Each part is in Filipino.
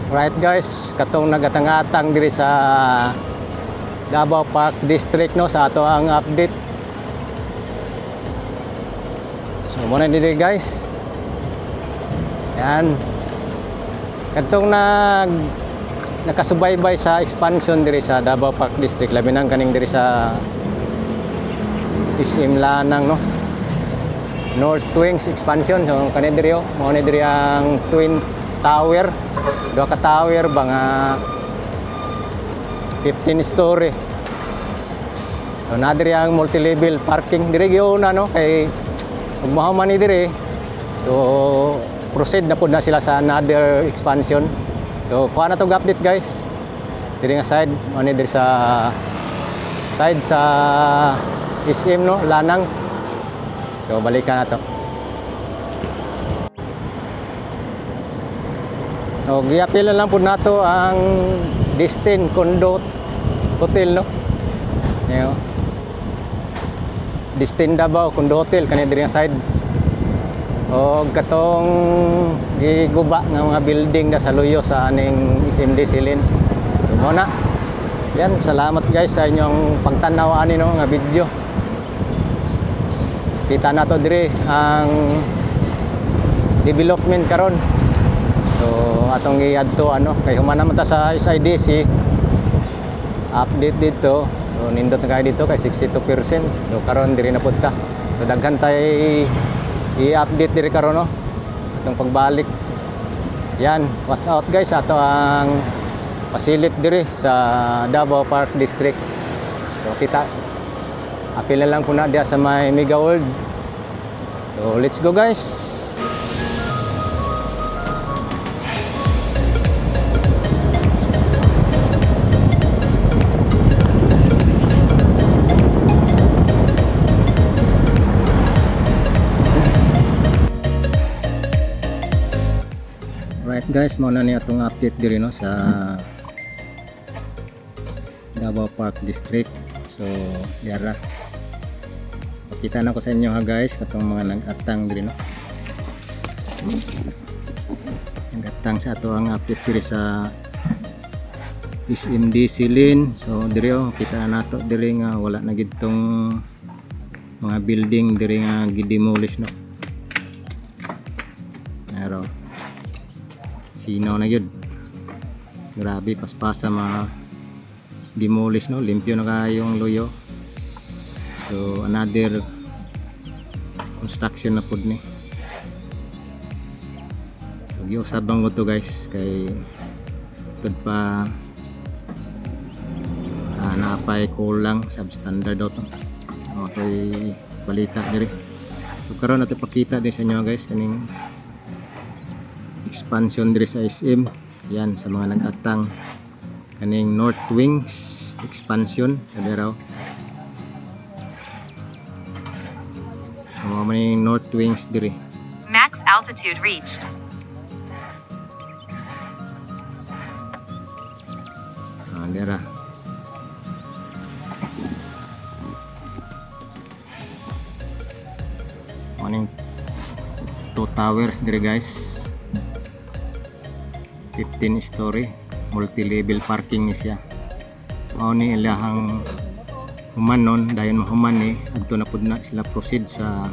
Right guys, katong nagatang-atang diri sa Davao Park District no sa ato ang update. So muna diri guys. Yan. Katong nakasubaybay sa expansion diri sa Davao Park District, labi nang kaning diri sa SM Lanang no. North Wings expansion. So kani diri mo ni diri ang Twin Tower. Dua ka tower ba nga 15 story. So na diri ang multi-level parking diri gyud no kay ug mahuman ni diri. So proceed na pud na sila sa another expansion. So kuha na tong update guys. Diri nga side mo ni diri sa side sa SM no Lanang. So balikan na to. So giapil lang po nato ang Destin Condo Hotel no. Yo. Destin Davao Condo Hotel kani diri nga side. O katong giguba nga mga building na sa luyo sa aning SMD Silin. So na. Yan, salamat guys sa inyong pagtanaw ani no nga video. Kita na to diri ang development karon. So atong giadto kay human naman ta sa SIDC update dito. So nindot na kay dito kay 62%. So karon diri na pud ta. So daghan tay i-update diri karon no. Atong pagbalik. Yan, watch out guys ato ang pasilip diri sa Davao Park District. So kita apil na lang po na diya sa may Mega World. So let's go guys. Right guys, mao na ni atong update diri no sa Davao Park District. So diara pakita na ko sa inyo ha guys katong mga nag-atang diri no. Nag-atang sa ato ang update diri sa SMD Silin. So diri kita nato diri nga wala na gid tong mga building diri nga gidemolish no. Pero sino na yun, grabe paspasa mga demolish no, limpyo na kayong luyo. So another construction na pud ni. So giusabang ko to guys kay tud pa napay kulang substandard daw to. Okay, balita diri. So karon natin pakita din sa inyo guys kaning expansion diri sa SM. Yan sa mga nag-atang kaning North Wings expansion sabi raw. So maning North Wings diri. Max altitude reached. Dira. Maning 2 towers diri guys. 15 story multi-level parking ni siya. Mao ni ilahang human nun dayon mahuman ni adto na pud na sila proceed sa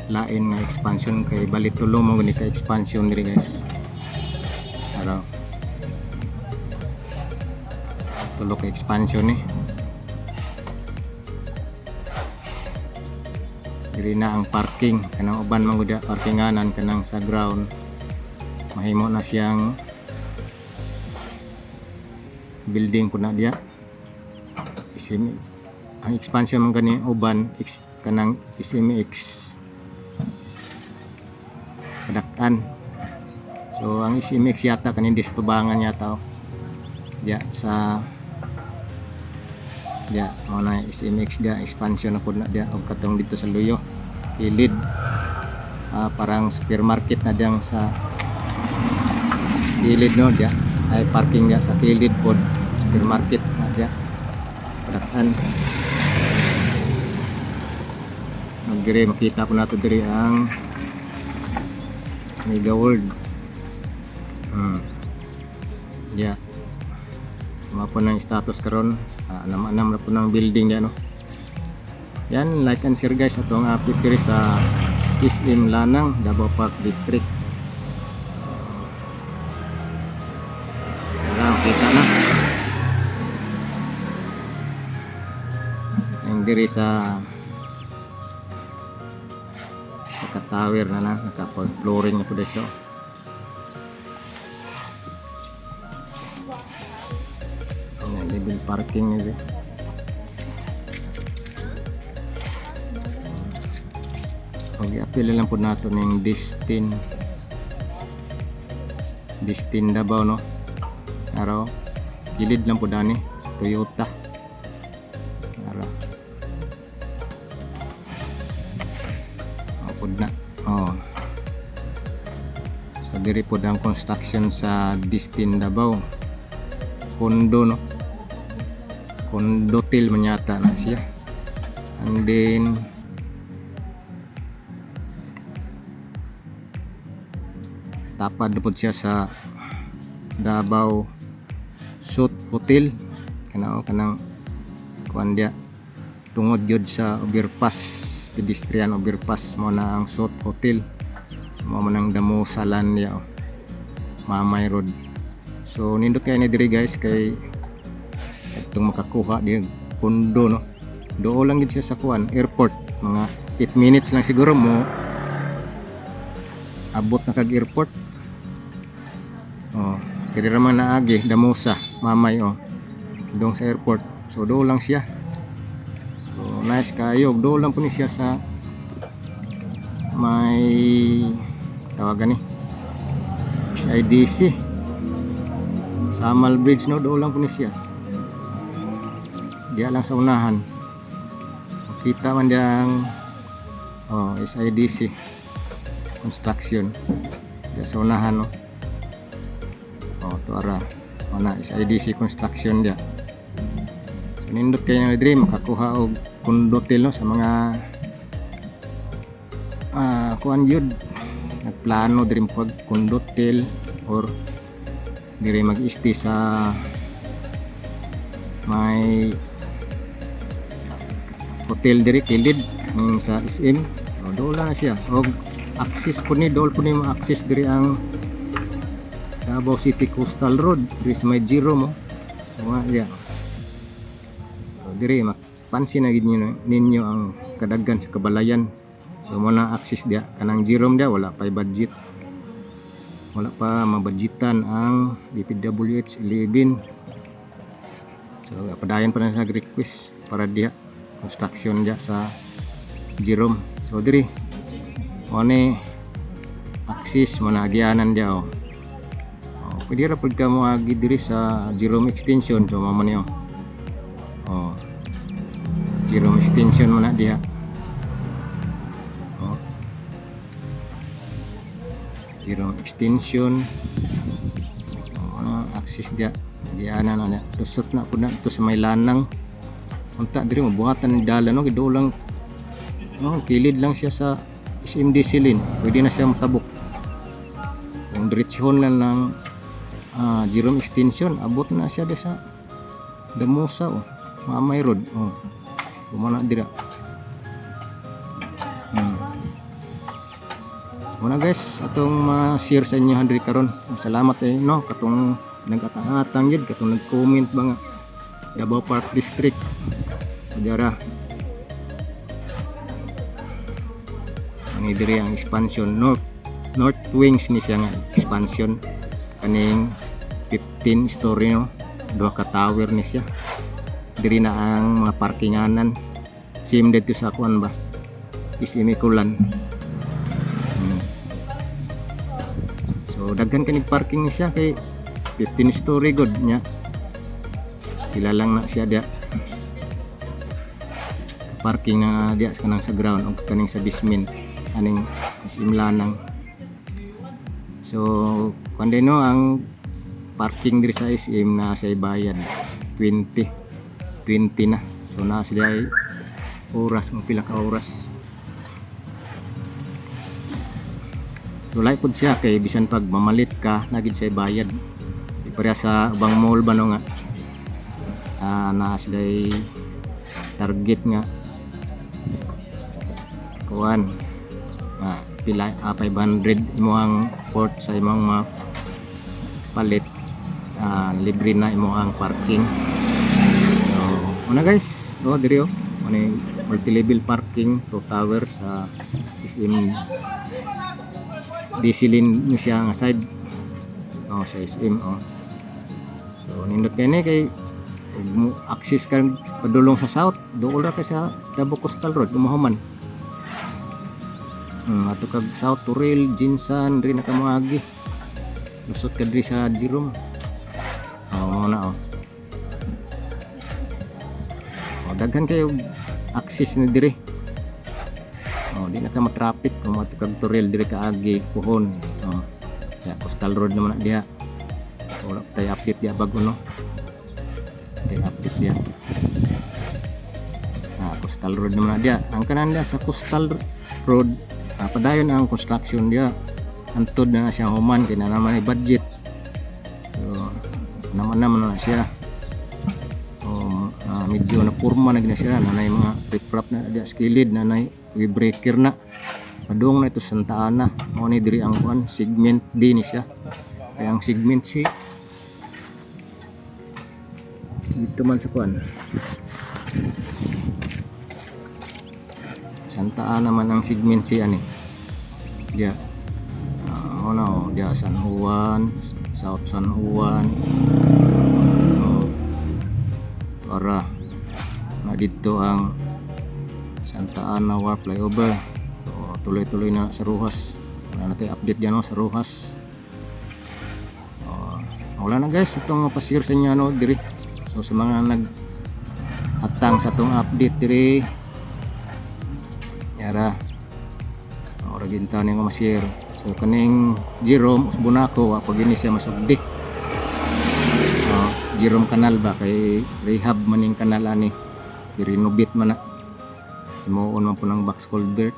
lain nga expansion kay bali tulo mo gani ka expansion diri guys. Pero tulo ka expansion ni. Diri na ang parking kanang uban man gud parkinganan kanang sa ground. Mahimo na siyang building po na diya. Ang expansion man gani uban kanang SMX kadakan. So ang SMX yata kaning distubangan yata diya sa diya mo na SMX diya expansion na po na diya og katong dito sa luyo kilid parang supermarket na diyang sa kilid no dia ay parking dia sa kilid pod supermarket na dia padakan magdiri makita po nato diri ang Mega World. Yeah. Mga po ng status karon, anam-anam na po ng building yan, no. Yan, like and share guys atong update diri sa SM Lanang, Davao Park District. Wala, kita na. Yung diri sa ka-tower na nakapag-flooring na po dito. Ayan, level parking nito. Pag-i-appeal lang po nato ng Destin Davao, no. Pero gilid lang po dani sa Toyota. Pero pod na. Oh. So diri po ang construction sa Destin Davao. Condo, no. Condotel manyata na siya. And then tapad po siya sa Davao Suite Hotel, kanang kuan dia tungod gyud sa overpass, pedestrian overpass mo na ang Suite Hotel, mo man ang damosalan niya, Mamay Road. So nindot kay ni diri guys kay itong makakuha di kondo, no. Doo lang gid siya sa kuan airport, mga 8 minutes lang siguro mo abot na kag airport. Oh, kaya naman naagi Damosa, Mamay, oh. Dong sa airport. So do lang siya. So nice kayo. Do lang po ni siya sa may tawagan ni SIDC. Sa Amal Bridge, no, do lang po ni siya. Diya lang sa unahan. Kita man diyang SIDC construction. Diya sa unahan, no. To ara ana SIDC construction dia. So nindot kayo na diri makakuha og condotel, no, sa mga kuan yun nagplano diri pag condotel or diri mag-stay sa may hotel diri kilid sa SM. Do lang na siya og access po ni dol po ni ma-access diri ang Davao City Coastal Road diri sa may Giro mo. Yeah. So diri mapansin na gid ninyo ang kadaghan sa kabalayan. So mo na access dia kanang Giro dia wala pa budget. Wala pa mabudgetan ang DPWH 11. So padayon pa na sa request para dia construction dia sa Giro. So diri mo ni access mo na agianan dia, oh. Pwede ra pud ka mo agi diri sa Jerome Extension, so mamo niyo. Oh. Jerome Extension mo na diha. Oh. Jerome Extension. Access dia. Diana na niya. Tusot na pud na to sa may Lanang. Unta diri mo buhatan ni dalan, no, gido lang. No, kilid lang siya sa SMD Silin. Pwede na siya matabok. Kung diretsyon lang ng Jerome Extension, abot na siya sa Damosa, oh. Mamay Road, oh. Kumana dira. Muna guys, atong ma-share sa inyo handri karon. Salamat no katong nag-atang gid, katong nag-comment ba nga Davao Park District. Adara. Ang diri ang expansion north wings ni siya nga expansion. Kaning 15 story, no, 2 ka tower ni siya. Diri na ang mga parkinganan, same dito sa kuan ba Isimikulan. So daghan kanig parking ni siya kay 15 story god nya. Kilalang na siya dia parking na dia kanang sa ground o kaning sa basement aning SM Lanang. So kundi, no, ang parking diri sa SM na sa bayad 20 na. So na sila oras, mga pila ka oras. So like pud siya kay bisan pag mamalit ka nagid sa bayad. Di pareha sa ubang mall ba no nga na sila'y target nga kuan pila 500 imong port sa imong mga palit libre na imong parking. So una guys, diri ano multi-level parking, 2 towers sa SM DC-Lin ni siya nga side sa SM. So nindot kay ni kay ug access ka padulong sa south, dool ra ka sa Davao Coastal Road gumahuman. Ato kag South Turil, Jinsan, diri na ka moagi. Lusot ka diri sa Jerome. Muna daghan kayo access ni diri. Di na ka matraffic kung ato kag Turil diri ka agi puhon. Ya Coastal Road naman na diha. Wala tay update diha bago no. Tay update diha. Coastal Road naman na diha. Ang kanan diha sa Coastal Road padayon ang construction dia antod na siya human kay na naman ay budget. So naman na siya medyo na purma na gina siya nanay mga riprap na dia skilled nanay wheel breaker na padung na ito Santa Ana mo ni diri ang kuan segment D ni siya kay ang segment C dito man sa kuan Santa Ana man ang segment C ani dia dia San Juan, South San Juan para na dito ang Santa Ana War flyover. Tuloy-tuloy na sa Rojas, wala natin update dyan sa Rojas. Wala na guys itong pasir sa inyo diri. So sa mga naghatang sa itong update diri yara ora ginta ning masir. So kaning Jerome Usbunako wa pag ini siya masugdi. Jerome Canal ba kay rehab maning kanal ani. I-renovate man na. Himuon man po ng box culvert.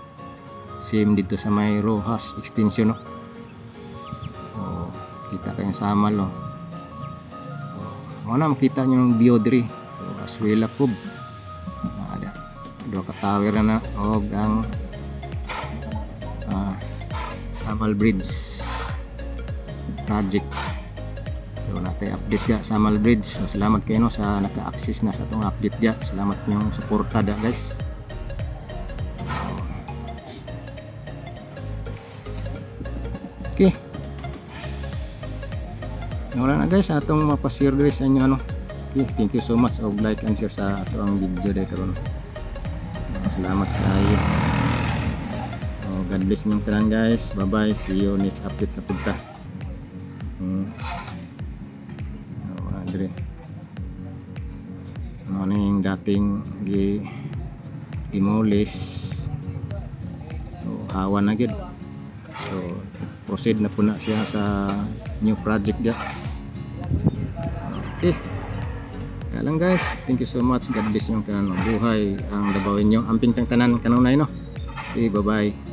Same dito sa may Rojas extension no. Kita kayong samal no. Mo na makita niyo yung view diri. Aswela Cove. Dua ka tower na og ang Samal Bridge project. So natay update ya Samal Bridge. So, salamat kayo no sa naka-access na sa itong update ya. Salamat niyong suporta da guys. Okay. Wala na guys atong mapashare diri sa inyo ano. Okay, thank you so much og like and share sa atong video day karon. Salamat kayo. God bless ninyong tanan guys. Bye bye. See you next update na punta. Diri. Ano yung dating demolish. So, hawa na gid. So proceed na po na siya sa new project dia. Okay. Kaya lang guys. Thank you so much. God bless ninyong tanan. Buhay ang Davao inyo. Amping tang tanan kanunay no. Okay, bye bye.